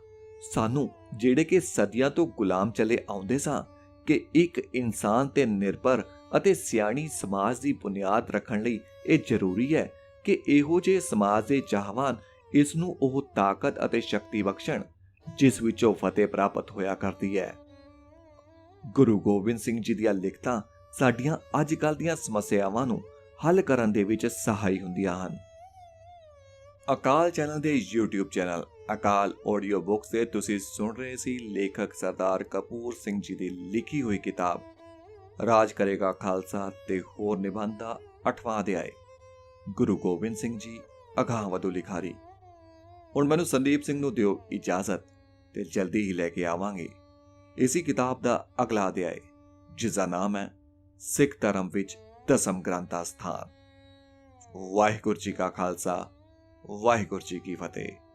A: ਸਾਨੂੰ ਜਿਹੜੇ ਕਿ ਸਦੀਆਂ ਤੋਂ ਗੁਲਾਮ ਚਲੇ ਆਉਂਦੇ ਸਾਂ, ਕਿ ਇੱਕ ਇਨਸਾਨ ਤੇ ਨਿਰਭਰ ਅਤੇ ਸਿਆਣੀ ਸਮਾਜ ਦੀ ਬੁਨਿਆਦ ਰੱਖਣ ਲਈ ਇਹ ਜ਼ਰੂਰੀ ਹੈ ਕਿ ਇਹੋ ਜਿਹੇ ਸਮਾਜ ਦੇ ਚਾਹਵਾਨ ਇਸ ਨੂੰ ਉਹ ਤਾਕਤ ਅਤੇ ਸ਼ਕਤੀ ਬਖਸ਼ਣ ਜਿਸ ਵਿੱਚੋਂ ਫਤਿਹ ਪ੍ਰਾਪਤ ਹੋਇਆ ਕਰਦੀ ਹੈ। ਗੁਰੂ ਗੋਬਿੰਦ ਸਿੰਘ ਜੀ ਦੀਆਂ ਲਿਖਤਾਂ ਸਾਡੀਆਂ ਅੱਜ-ਕੱਲ੍ਹ ਦੀਆਂ ਸਮੱਸਿਆਵਾਂ ਨੂੰ ਹੱਲ ਕਰਨ ਦੇ ਵਿੱਚ ਸਹਾਈ ਹੁੰਦੀਆਂ ਹਨ। ਅਕਾਲ ਚੈਨਲ ਦੇ YouTube ਚੈਨਲ ਅਕਾਲ ਆਡੀਓ ਬੁੱਕਸ ਤੇ ਤੁਸੀਂ ਸੁਣ ਰਹੇ ਸੀ ਲੇਖਕ ਸਰਦਾਰ ਕਪੂਰ ਸਿੰਘ ਜੀ ਦੀ ਲਿਖੀ ਹੋਈ ਕਿਤਾਬ ਰਾਜ ਕਰੇਗਾ ਖਾਲਸਾ ਤੇ ਹੋਰ ਨਿਬੰਧ ਦਾ 8ਵਾਂ ਅਧਿਆਇ ਗੁਰੂ ਗੋਬਿੰਦ ਸਿੰਘ ਜੀ ਅਗਾਂਹਵਧੂ ਲਿਖਾਰੀ। ਹੁਣ ਮੈਨੂੰ ਸੰਦੀਪ ਸਿੰਘ ਨੂੰ ਦਿਓ ਇਜਾਜ਼ਤ ਤੇ ਜਲਦੀ ਹੀ ਲੈ ਕੇ ਆਵਾਂਗੇ ਇਸੀ ਕਿਤਾਬ ਦਾ ਅਗਲਾ ਅਧਿਆਇ ਜਿਸ ਦਾ ਨਾਮ ਹੈ ਸਿੱਖ ਧਰਮ ਵਿੱਚ ਦਸਮ ਗ੍ਰੰਥ ਦਾ ਸਥਾਨ। ਵਾਹਿਗੁਰੂ ਜੀ ਕਾ ਖਾਲਸਾ, ਵਾਹਿਗੁਰੂ ਜੀ ਕੀ ਫਤਿਹ।